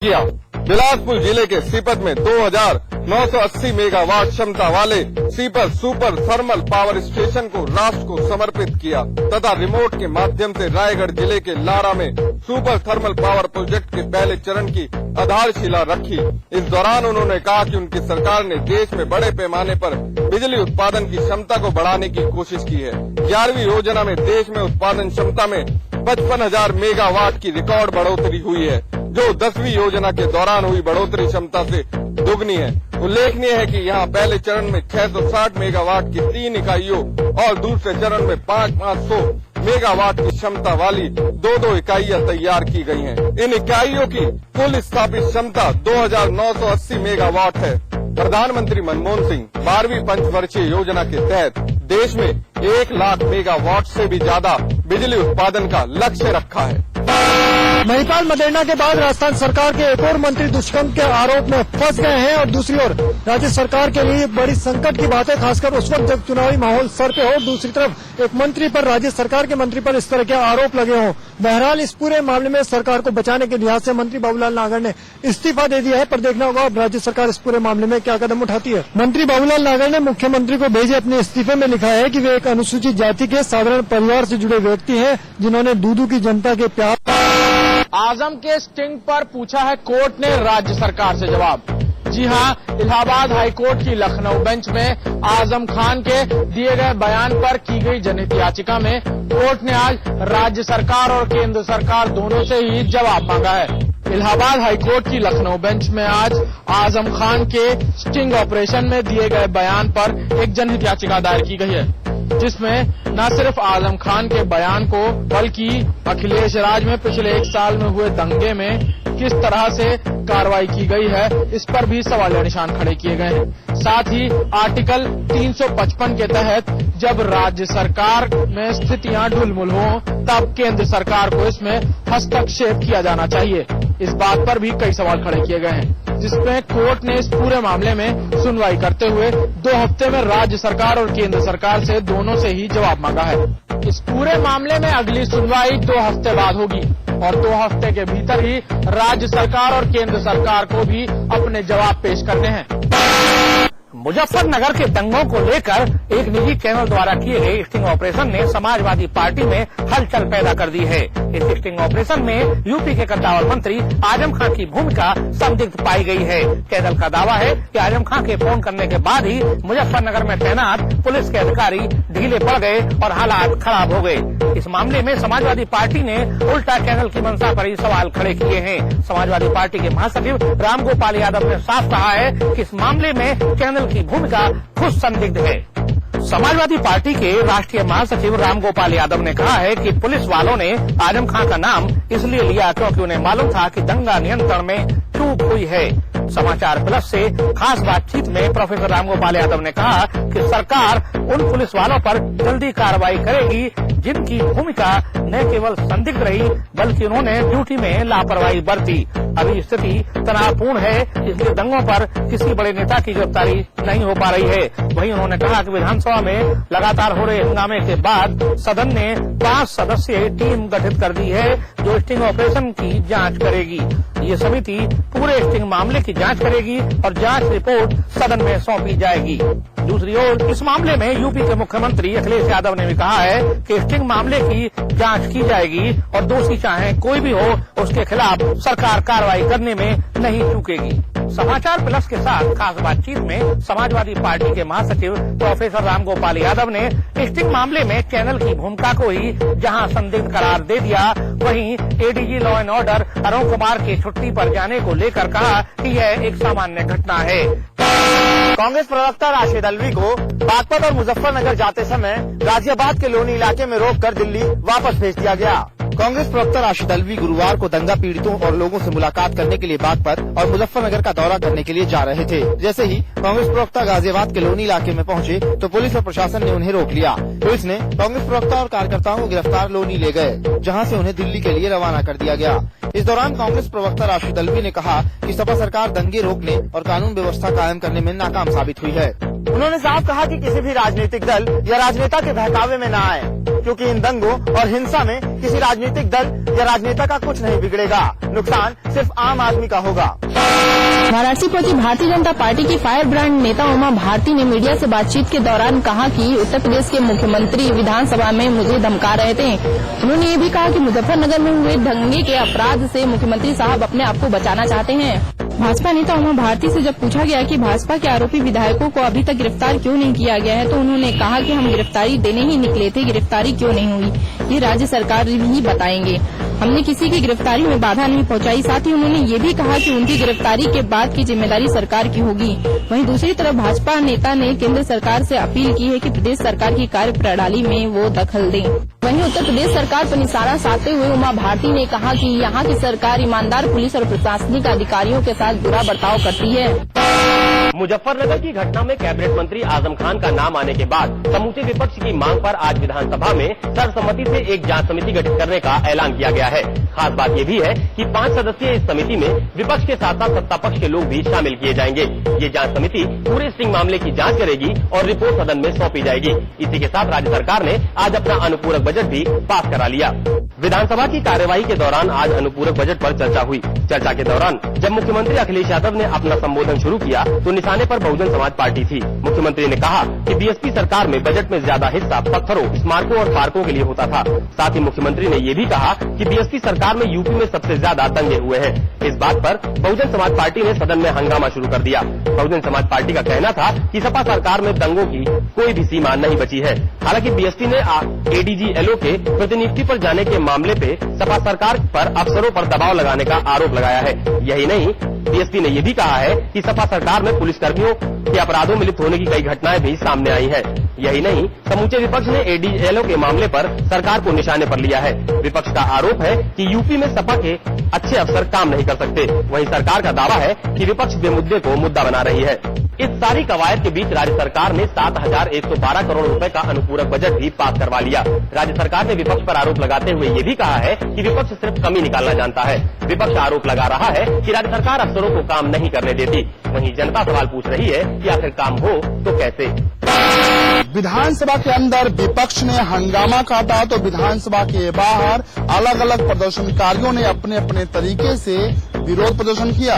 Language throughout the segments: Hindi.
किया। बिलासपुर जिले के सीपत में 2980 मेगावाट क्षमता वाले Sipat super thermal power station को राष्ट्र को समर्पित किया तथा रिमोट के माध्यम से रायगढ़ जिले के लारा में सुपर थर्मल पावर प्रोजेक्ट के पहले चरण की आधारशिला रखी। इस दौरान उन्होंने कहा कि उनकी सरकार ने देश में बड़े पैमाने पर बिजली उत्पादन की क्षमता को बढ़ाने की कोशिश की है। 11वीं योजना में देश में उत्पादन क्षमता में 55,000 मेगावाट की रिकॉर्ड बढ़ोतरी हुई है, जो 10वीं योजना के दौरान हुई बढ़ोतरी क्षमता से दुगनी है। उल्लेखनीय है कि यहाँ पहले चरण में 660 मेगावाट की 3 इकाइयों और दूसरे चरण में 500 मेगावाट की क्षमता वाली 2 इकाइयां तैयार की गई हैं। इन इकाइयों की कुल स्थापित क्षमता 2980 मेगावाट है। प्रधानमंत्री मनमोहन सिंह 12वीं पंचवर्षीय योजना के तहत देश में 1 लाख मेगावाट से भी ज्यादा बिजली उत्पादन का लक्ष्य रखा है। महिपाल मदेरणा के बाद राजस्थान सरकार के एक और मंत्री दुष्कर्म के आरोप में फंस गए हैं और दूसरी ओर राज्य सरकार के लिए बड़ी संकट की बात है, खासकर उस वक्त जब चुनावी माहौल सर पे हो। दूसरी तरफ एक मंत्री पर, राज्य सरकार के मंत्री पर इस तरह के आरोप लगे हों। बहरहाल इस पूरे मामले में सरकार को बचाने के लिहाज से मंत्री बाबूलाल नागर ने इस्तीफा दे दिया है, पर देखना होगा अब राज्य सरकार इस पूरे मामले में क्या कदम उठाती है। मंत्री बाबूलाल नागर ने मुख्यमंत्री को भेजे अपने इस्तीफे में लिखा है कि वे एक अनुसूचित जाति के साधारण परिवार से जुड़े व्यक्ति हैं, जिन्होंने दूदू की जनता के प्यार। आजम के स्टिंग पर पूछा है कोर्ट ने राज्य सरकार से जवाब। जी हां, इलाहाबाद हाईकोर्ट की लखनऊ बेंच में आजम खान के दिए गए बयान पर की गई जनहित याचिका में कोर्ट ने आज राज्य सरकार और केंद्र सरकार दोनों से ही जवाब मांगा है। इलाहाबाद हाईकोर्ट की लखनऊ बेंच में आज आजम खान के स्टिंग ऑपरेशन में दिए गए बयान पर एक जनहित याचिका दायर की गई है, जिसमें न सिर्फ आजम खान के बयान को बल्कि अखिलेश राज में पिछले 1 साल में हुए दंगे में किस तरह से कार्रवाई की गई है, इस पर भी सवालिया निशान खड़े किए गए हैं। साथ ही आर्टिकल 355 के तहत जब राज्य सरकार में स्थितियां ढुलमुल हों, तब केंद्र सरकार को इसमें हस्तक्षेप किया जाना चाहिए। इस बात पर भी कई सवाल खड़े किए गए हैं, जिसमें कोर्ट ने इस पूरे मामले में सुनवाई करते हुए 2 हफ्ते में राज्य सरकार और केंद्र सरकार से दोनों से ही जवाब मांगा है। इस पूरे मामले में अगली सुनवाई 2 हफ्ते बाद होगी और 2 हफ्ते के भीतर ही राज्य सरकार और केंद्र सरकार को भी अपने जवाब पेश करने हैं। मुजफ्फरनगर के दंगों को लेकर एक निजी चैनल द्वारा किए गए स्टिंग ऑपरेशन ने समाजवादी पार्टी में हलचल पैदा कर दी है। इस स्टिंग ऑपरेशन में यूपी के कद्दावर मंत्री आजम खान की भूमिका संदिग्ध पाई गई है। चैनल का दावा है कि आजम खान के फोन करने के बाद ही मुजफ्फरनगर में तैनात पुलिस के अधिकारी ढीले पड़ गए और हालात खराब हो गए। इस मामले में समाजवादी पार्टी ने उल्टा चैनल की मंशा पर ही सवाल खड़े किए हैं। समाजवादी पार्टी के महासचिव रामगोपाल यादव ने साफ कहा है कि इस मामले में चैनल की भूमिका खुद संदिग्ध है। समाजवादी पार्टी के राष्ट्रीय महासचिव रामगोपाल यादव ने कहा है कि पुलिस वालों ने आजम खान का नाम इसलिए लिया क्योंकि उन्हें मालूम था कि दंगा नियंत्रण में चूक हुई है। समाचार प्लस से खास बातचीत में प्रोफेसर रामगोपाल यादव ने कहा कि सरकार उन पुलिस वालों पर जल्दी कार्रवाई करेगी जिनकी भूमिका न केवल संदिग्ध रही बल्कि उन्होंने ड्यूटी में लापरवाही बरती। अभी स्थिति तनावपूर्ण है, इसलिए दंगों पर किसी बड़े नेता की गिरफ्तारी नहीं हो पा रही है। वहीं उन्होंने कहा कि विधानसभा में लगातार हो रहे हंगामे के बाद सदन ने 5 सदस्यीय टीम गठित कर दी है, जो स्टिंग ऑपरेशन की जांच करेगी। ये समिति पूरे स्टिंग मामले की जांच करेगी और जांच रिपोर्ट सदन में सौंपी जाएगी। दूसरी ओर इस मामले में यूपी के मुख्यमंत्री अखिलेश यादव ने भी कहा है कि स्टिंग मामले की जांच की जाएगी और दोषी चाहे कोई भी हो, उसके खिलाफ सरकार कार्रवाई करने में नहीं चूकेगी। समाचार प्लस के साथ खास बातचीत में समाजवादी पार्टी के महासचिव प्रोफेसर रामगोपाल यादव ने स्टिंग मामले में चैनल की भूमिका को ही जहां संदिग्ध करार दे दिया, वहीं ADG law and order Arun Kumar के छुट्टी पर जाने को लेकर कहा कि यह एक सामान्य घटना है। कांग्रेस प्रवक्ता राशिद अल्वी को बागपत और मुजफ्फरनगर जाते समय गाजियाबाद के लोनी इलाके में रोककर दिल्ली वापस भेज दिया गया। कांग्रेस प्रवक्ता राशिद अल्वी गुरुवार को दंगा पीड़ितों और लोगों से मुलाकात करने के लिए बागपत और मुजफ्फरनगर का दौरा करने के लिए जा रहे थे। जैसे ही कांग्रेस प्रवक्ता गाजियाबाद के लोनी इलाके में पहुंचे तो पुलिस और प्रशासन ने उन्हें रोक लिया। पुलिस ने कांग्रेस प्रवक्ता और कार्यकर्ताओं को गिरफ्तार लोनी ले गए, जहां से उन्हें दिल्ली के लिए रवाना कर दिया गया। इस दौरान कांग्रेस प्रवक्ता राशिद अल्वी ने कहा कि सपा सरकार दंगे रोकने और कानून व्यवस्था कायम करने में नाकाम साबित हुई है। उन्होंने साफ कहा कि किसी भी राजनीतिक दल या राजनेता के बहकावे में न आए। क्योंकि इन दंगों और हिंसा में किसी राजनीतिक दल या राजनेता का कुछ नहीं बिगड़ेगा, नुकसान सिर्फ आम आदमी का होगा। वाराणसी पहुंची भारतीय जनता पार्टी की फायर ब्रांड नेता उमा भारती ने मीडिया से बातचीत के दौरान कहा कि उत्तर प्रदेश के मुख्यमंत्री विधानसभा में मुझे धमका रहे थे। उन्होंने ये भी कहा कि मुजफ्फरनगर में हुए दंगे के अपराध से मुख्यमंत्री साहब अपने आप को बचाना चाहते हैं। भाजपा नेता उमा भारती से जब पूछा गया कि भाजपा के आरोपी विधायकों को अभी तक गिरफ्तार क्यों नहीं किया गया है, तो उन्होंने कहा कि हम गिरफ्तारी देने ही निकले थे, गिरफ्तारी क्यों नहीं हुई ये राज्य सरकार ही बताएंगे। हमने किसी की गिरफ्तारी में बाधा नहीं पहुंचाई। साथ ही उन्होंने ये भी कहा कि उनकी गिरफ्तारी के बाद की जिम्मेदारी सरकार की होगी। वहीं दूसरी तरफ भाजपा नेता ने केंद्र सरकार से अपील की है कि प्रदेश सरकार की कार्य प्रणाली में वो दखल दें। वहीं उत्तर प्रदेश सरकार पर निशाना साधते हुए उमा भारती ने कहा कि यहाँ की सरकार ईमानदार पुलिस और प्रशासनिक अधिकारियों के साथ बुरा बर्ताव करती है। मुजफ्फरनगर की घटना में कैबिनेट मंत्री आजम खान का नाम आने के बाद समूचे विपक्ष की मांग पर आज विधानसभा में सर्वसम्मति से एक जांच समिति गठित करने का ऐलान किया गया है। खास बात ये भी है कि 5 सदस्यीय इस समिति में विपक्ष के साथ साथ सत्ता पक्ष के लोग भी शामिल किए जाएंगे। ये जांच समिति पूरे स्टिंग मामले की जांच करेगी और रिपोर्ट सदन में सौंपी जाएगी। इसी के साथ राज्य सरकार ने आज अपना अनुपूरक बजट भी पास करा लिया। विधानसभा की कार्यवाही के दौरान आज अनुपूरक बजट पर चर्चा हुई। चर्चा के दौरान जब मुख्यमंत्री अखिलेश यादव ने अपना संबोधन शुरू किया तो निशाने पर बहुजन समाज पार्टी थी। मुख्यमंत्री ने कहा कि बीएसपी सरकार में बजट में ज्यादा हिस्सा पत्थरों, स्मारकों और पार्कों के लिए होता था। साथ ही मुख्यमंत्री ने ये भी कहा कि बीएसपी सरकार में यूपी में सबसे ज्यादा दंगे हुए हैं। इस बात पर बहुजन समाज पार्टी ने सदन में हंगामा शुरू कर दिया। बहुजन समाज पार्टी का कहना था कि सपा सरकार में दंगों की कोई भी सीमा नहीं बची है। हालांकि बीएसपी ने एडीजी-एलओ के प्रतिनियुक्ति पर जाने के मामले पे सपा सरकार पर अफसरों पर दबाव लगाने का आरोप लगाया है। यही नहीं, बीएसपी ने यह भी कहा है कि सपा सरकार में पुलिसकर्मियों के अपराधों में लिप्त होने की कई घटनाएं भी सामने आई हैं। यही नहीं, समूचे विपक्ष ने एडीजी-एलओ के मामले पर सरकार को निशाने पर लिया है। विपक्ष का आरोप है कि यूपी में सपा के अच्छे अफसर काम नहीं कर सकते। वहीं सरकार का दावा है कि विपक्ष बेमुद्दे को मुद्दा बना रही है। इस सारी कवायद के बीच राज्य सरकार ने 7,112 करोड़ रुपए का अनुपूरक बजट भी पास करवा लिया। राज्य सरकार ने विपक्ष पर आरोप लगाते हुए ये भी कहा है कि विपक्ष सिर्फ कमी निकालना जानता है। विपक्ष आरोप लगा रहा है कि राज्य सरकार अफसरों को काम नहीं करने देती। वहीं जनता सवाल पूछ रही है कि आखिर काम हो तो कैसे। विधानसभा के अंदर विपक्ष ने हंगामा काटा तो विधानसभा के बाहर अलग अलग प्रदर्शनकारियों ने अपने अपने तरीके से विरोध प्रदर्शन किया।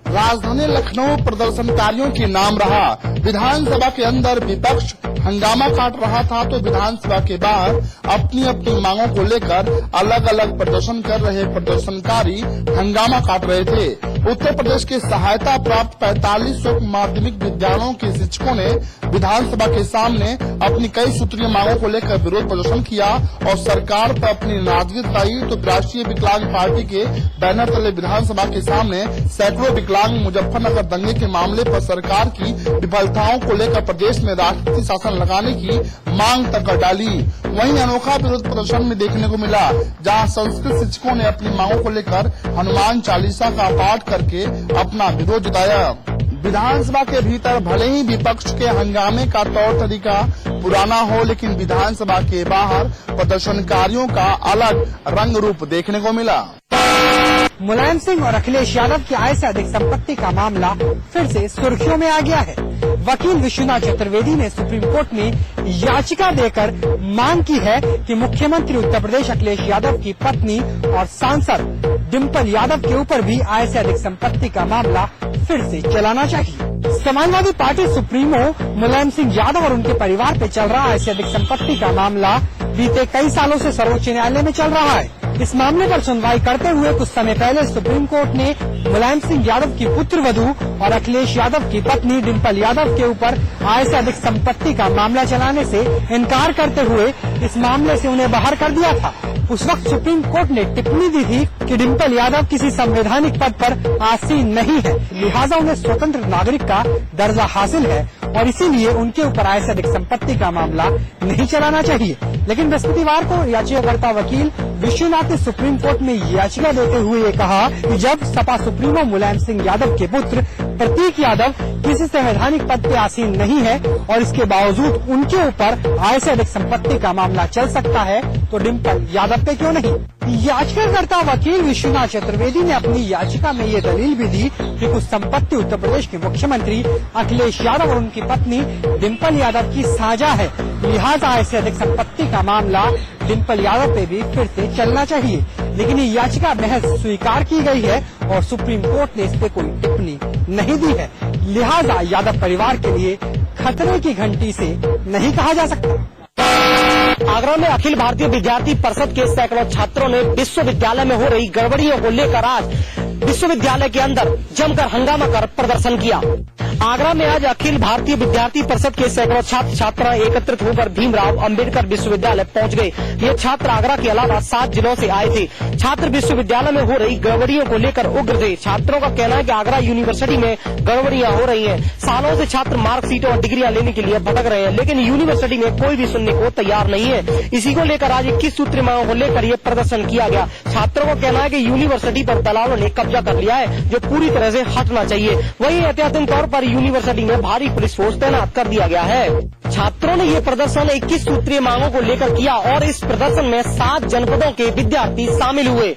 राजधानी लखनऊ प्रदर्शनकारियों के नाम रहा। विधानसभा के अंदर विपक्ष हंगामा काट रहा था तो विधानसभा के बाहर अपनी अपनी मांगों को लेकर अलग अलग प्रदर्शन कर रहे प्रदर्शनकारी हंगामा काट रहे थे। उत्तर प्रदेश के सहायता प्राप्त 4500 माध्यमिक विद्यालयों के शिक्षकों ने विधानसभा के सामने अपनी कई सूत्रीय मांगों को लेकर विरोध प्रदर्शन किया और सरकार पर अपनी नाराजगी जताई। तो राष्ट्रीय विकलांग पार्टी के बैनर तले विधानसभा के सामने सैकड़ों विकलांग मुजफ्फरनगर दंगे के मामले पर सरकार की विफलताओं को लेकर प्रदेश में राष्ट्रपति शासन लगाने की मांग तक कर डाली। वहीं अनोखा विरोध प्रदर्शन में देखने को मिला, जहां संस्कृत शिक्षकों ने अपनी मांगों को लेकर हनुमान चालीसा का पाठ करके अपना विरोध जताया। विधानसभा के भीतर भले ही विपक्ष के हंगामे का तौर तरीका पुराना हो, लेकिन विधानसभा के बाहर प्रदर्शनकारियों का अलग रंग रूप देखने को मिला। मुलायम सिंह और अखिलेश यादव की आय से अधिक संपत्ति का मामला फिर से सुर्खियों में आ गया है। वकील विश्वनाथ चतुर्वेदी ने सुप्रीम कोर्ट में याचिका देकर मांग की है कि मुख्यमंत्री उत्तर प्रदेश अखिलेश यादव की पत्नी और सांसद डिम्पल यादव के ऊपर भी आय से अधिक संपत्ति का मामला फिर से चलाना चाहिए। समाजवादी पार्टी सुप्रीमो मुलायम सिंह यादव और उनके परिवार पे चल रहा आय से अधिक संपत्ति का मामला बीते कई सालों से सर्वोच्च न्यायालय में चल रहा है। इस मामले पर सुनवाई करते हुए कुछ समय पहले सुप्रीम कोर्ट ने मुलायम सिंह यादव की पुत्रवधू और अखिलेश यादव की पत्नी डिम्पल यादव के ऊपर आय से अधिक संपत्ति का मामला चलाने से इनकार करते हुए इस मामले से उन्हें बाहर कर दिया था। उस वक्त सुप्रीम कोर्ट ने टिप्पणी दी थी कि डिम्पल यादव किसी संवैधानिक पद पर आसीन नहीं है, लिहाजा उन्हें स्वतंत्र नागरिक का दर्जा हासिल है और इसीलिए उनके ऊपर आय से अधिक संपत्ति का मामला नहीं चलाना चाहिए। लेकिन बृहस्पतिवार को याचिकाकर्ता वकील विश्वनाथ ने सुप्रीम कोर्ट में याचिका देते हुए ये कहा कि जब सपा सुप्रीमो मुलायम सिंह यादव के पुत्र प्रतीक यादव किसी संवैधानिक पद पे आसीन नहीं है और इसके बावजूद उनके ऊपर आय से अधिक संपत्ति का मामला चल सकता है तो डिम्पल यादव पे क्यों नहीं। याचिकाकर्ता वकील विश्वनाथ चतुर्वेदी ने अपनी याचिका में ये दलील भी दी कि कुछ संपत्ति उत्तर प्रदेश के मुख्यमंत्री अखिलेश यादव और उनकी पत्नी डिम्पल यादव की साझा है, लिहाजा ऐसे अधिक संपत्ति का मामला डिम्पल यादव पे भी फिर से चलना चाहिए। लेकिन ये याचिका महज स्वीकार की गई है और सुप्रीम कोर्ट ने इस पे कोई टिप्पणी नहीं दी है, लिहाजा यादव परिवार के लिए खतरे की घंटी से नहीं कहा जा सकता। आगरा में अखिल भारतीय विद्यार्थी परिषद के सैकड़ों छात्रों ने विश्वविद्यालय में हो रही गड़बड़ियों को लेकर आज विश्वविद्यालय के अंदर जमकर हंगामा कर प्रदर्शन किया। आगरा में आज अखिल भारतीय विद्यार्थी परिषद के सैकड़ों छात्र छात्रा एकत्रित होकर भीमराव अंबेडकर विश्वविद्यालय पहुंच गए। ये छात्र आगरा के अलावा 7 जिलों से आए थे। छात्र विश्वविद्यालय में हो रही गड़बड़ियों को लेकर उग्र थे। छात्रों का कहना है कि आगरा यूनिवर्सिटी में गड़बड़ियां हो रही हैं। सालों से छात्र मार्कशीटों और डिग्रियां लेने के लिए भटक रहे हैं, लेकिन यूनिवर्सिटी में कोई भी सुनने को तैयार नहीं है। इसी को लेकर आज 21 सूत्री मांगों को लेकर ये प्रदर्शन किया गया। छात्रों का कहना है कि यूनिवर्सिटी पर दलालों ने कब्जा कर लिया है, जो पूरी तरह से हटना चाहिए। वहीं एहतियातन तौर पर यूनिवर्सिटी में भारी पुलिस फोर्स तैनात कर दिया गया है। छात्रों ने ये प्रदर्शन 21 सूत्रीय मांगों को लेकर किया और इस प्रदर्शन में 7 जनपदों के विद्यार्थी शामिल हुए।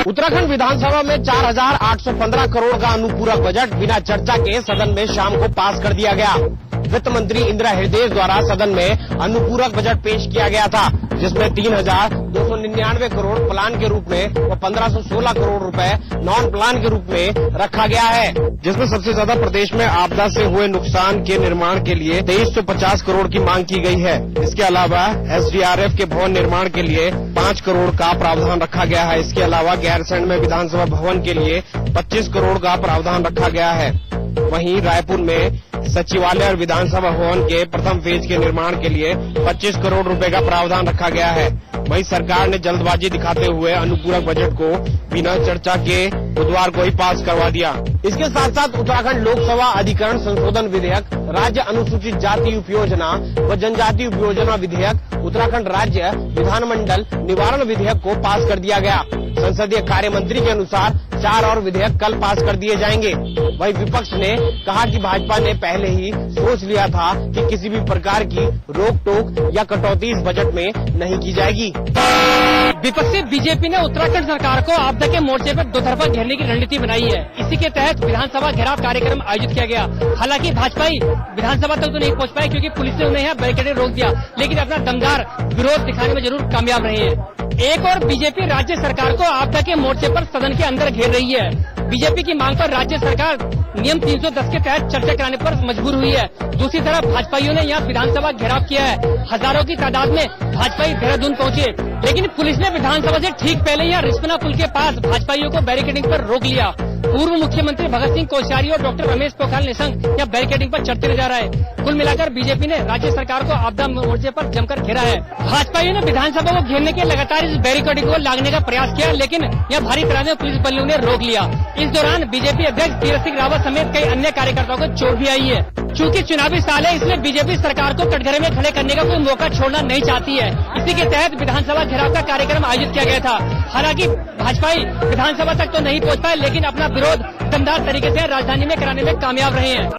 उत्तराखंड विधानसभा में 4,815 करोड़ का अनुपूरक बजट बिना चर्चा के सदन में शाम को पास कर दिया गया। वित्त मंत्री इंदिरा हृदय द्वारा सदन में अनुपूरक बजट पेश किया गया था, जिसमें 3,299 करोड़ प्लान के रूप में व 1,516 करोड़ रुपए नॉन प्लान के रूप में रखा गया है, जिसमें सबसे ज्यादा प्रदेश में आपदा से हुए नुकसान के निर्माण के लिए 2350 करोड़ की मांग की गई है। इसके अलावा SDRF के भवन निर्माण के लिए 5 करोड़ का प्रावधान रखा गया है। इसके अलावा गैरसैंण में विधानसभा भवन के लिए 25 करोड़ का प्रावधान रखा गया है। वहीं रायपुर में सचिवालय और विधानसभा भवन के प्रथम फेज के निर्माण के लिए 25 करोड़ रुपए का प्रावधान रखा गया है। वहीं सरकार ने जल्दबाजी दिखाते हुए अनुपूरक बजट को बिना चर्चा के बुधवार को ही पास करवा दिया। इसके साथ साथ उत्तराखंड लोकसभा अधिकरण संशोधन विधेयक, राज्य अनुसूचित जाति उपयोजना व जनजाति उपयोजना विधेयक, उत्तराखंड राज्य विधानमंडल निवारण विधेयक को पास कर दिया गया। संसदीय कार्य मंत्री के अनुसार 4 और विधेयक कल पास कर दिए जाएंगे। वहीं विपक्ष ने कहा कि भाजपा ने पहले ही सोच लिया था कि किसी भी प्रकार की रोक टोक या कटौती इस बजट में नहीं की जाएगी। विपक्षी बीजेपी ने उत्तराखंड सरकार को आपदा के मोर्चे पर दोतरफा घेरने की रणनीति बनाई है। इसी के तहत विधानसभा घेराव कार्यक्रम आयोजित किया गया। हालांकि भाजपाई विधानसभा तक तो नहीं पहुंच पाए क्योंकि पुलिस ने उन्हें यहाँ बैरिकेड रोक दिया, लेकिन अपना दमदार विरोध दिखाने में जरूर कामयाब रहे हैं। एक और बीजेपी राज्य सरकार को आपदा के मोर्चे पर सदन के अंदर घेर रही है। बीजेपी की मांग पर राज्य सरकार नियम 310 के तहत चर्चा कराने पर मजबूर हुई है। दूसरी तरफ भाजपाइयों ने यहाँ विधानसभा घेराव किया है। हजारों की तादाद में भाजपाई देहरादून पहुंचे, लेकिन पुलिस ने विधानसभा से ठीक पहले यहाँ रिस्पना पुल के पास भाजपाइयों को बैरिकेडिंग पर रोक लिया। पूर्व मुख्यमंत्री भगत सिंह कोश्यारी और डॉक्टर रमेश पोखरियाल निशंक यहाँ बैरिकेडिंग पर चढ़ते जा रहा है। कुल मिलाकर बीजेपी ने राज्य सरकार को आपदा मोर्चे पर जमकर घेरा है। भाजपाइयों ने विधानसभा को घेरने के लगातार इस बैरिकेडिंग को लागने का प्रयास किया, लेकिन यह भारी तादाद में पुलिस बलों ने रोक लिया। इस दौरान बीजेपी अध्यक्ष तीरथ सिंह रावत समेत कई अन्य कार्यकर्ताओं को चोट भी आई है। चूंकि चुनावी साल है, इसलिए बीजेपी सरकार को कटघरे में खड़े करने का कोई मौका छोड़ना नहीं चाहती है। इसी के तहत विधानसभा घेराव का कार्यक्रम आयोजित किया गया था। हालांकि भाजपाई विधानसभा तक तो नहीं पहुंच पाए, लेकिन अपना विरोध दमदार तरीके से राजधानी में कराने में कामयाब रहे हैं।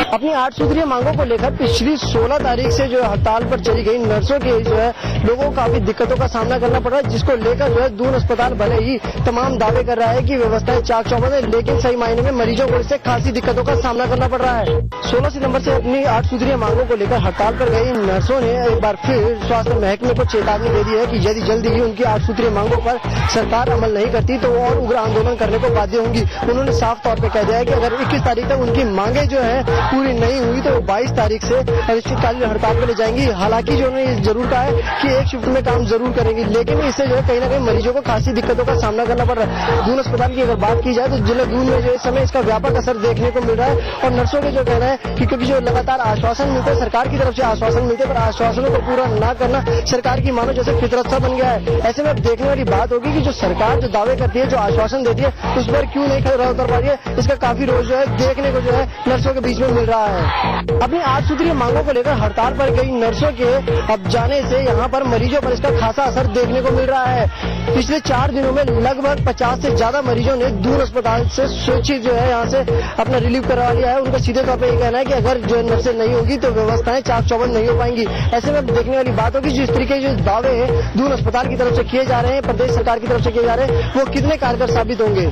अपनी 8 सूत्रीय मांगों को लेकर पिछली 16 तारीख से जो हड़ताल पर चली गई नर्सों की जो है लोगों को काफी दिक्कतों का सामना करना पड़ रहा है, जिसको लेकर जो है दून अस्पताल भले ही तमाम दावे कर रहा है कि व्यवस्थाएं चाक चौबंद है, लेकिन सही मायने में मरीजों को इससे खासी दिक्कतों का सामना करना पड़ रहा है। 16 सितंबर से अपनी 8 सूत्रीय मांगों को लेकर हड़ताल पर गई नर्सों ने एक बार फिर स्वास्थ्य महकमे को चेतावनी दे दी है कि यदि जल्दी ही उनकी 8 सूत्रीय मांगों पर सरकार अमल नहीं करती तो वो और उग्र आंदोलन करने को बाध्य होंगी। उन्होंने साफ तौर पर कह दिया है कि अगर 21 तारीख तक उनकी मांगे जो है पूरी नहीं हुई तो 22 तारीख से अनिश्चितकालीन हड़ताल पर ले जाएंगी। हालांकि जो उन्होंने जरूर कहा है कि एक शिफ्ट में काम जरूर करेंगी, लेकिन इससे जो है कहीं ना कहीं मरीजों को खासी दिक्कतों का सामना करना पड़ रहा है। दून अस्पताल की अगर बात की जाए तो जिला दून में जो इस समय इसका व्यापक असर देखने को मिल रहा है और नर्सों के जो कहना है कि क्योंकि जो लगातार आश्वासन मिलते हैं, सरकार की तरफ से आश्वासन मिलते हैं, पर आश्वासनों को पूरा न करना सरकार की मानो जैसे फितरत सा बन गया है। ऐसे में देखने वाली बात होगी कि जो सरकार जो दावे करती है, जो आश्वासन देती है, उस पर क्यों नहीं खरा उतर पा रही है। इसका काफी रोज जो है देखने को जो है नर्सों के बीच में मिल रहा है। अपनी 8 सूत्रीय मांगों को लेकर हड़ताल पर गई नर्सों के अब जाने से यहाँ पर मरीजों पर इसका खासा असर देखने को मिल रहा है। पिछले 4 दिनों में लगभग 50 से ज्यादा मरीजों ने दून अस्पताल से स्वेच्छित जो है यहाँ से अपना रिलीव करवा लिया है। उनको सीधे तौर पर यही कहना है कि अगर जो नक्शे नहीं होगी तो व्यवस्थाएं चाक चौबंद नहीं हो पाएंगी। ऐसे में देखने वाली बात होगी जिस तरीके के जो दावे हैं दून अस्पताल की तरफ से किए जा रहे हैं, प्रदेश सरकार की तरफ से किए जा रहे हैं, वो कितने कारगर साबित होंगे।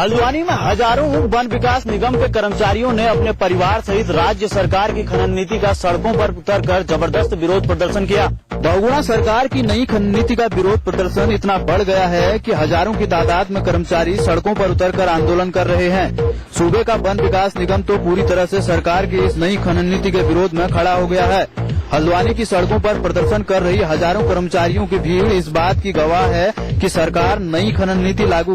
हल्द्वानी में हजारों वन विकास निगम के कर्मचारियों ने अपने परिवार सहित राज्य सरकार की खनन नीति का सड़कों पर उतरकर जबरदस्त विरोध प्रदर्शन किया। बहुगुणा सरकार की नई खनन नीति का विरोध प्रदर्शन इतना बढ़ गया है कि हजारों की तादाद में कर्मचारी सड़कों पर उतरकर आंदोलन कर रहे हैं। सूबे का वन विकास निगम तो पूरी तरह से सरकार की इस नई खनन नीति के विरोध में खड़ा हो गया है। हल्द्वानी की सड़कों पर प्रदर्शन कर रही हजारों कर्मचारियों की भीड़ इस बात की गवाह है कि सरकार नई खनन नीति लागू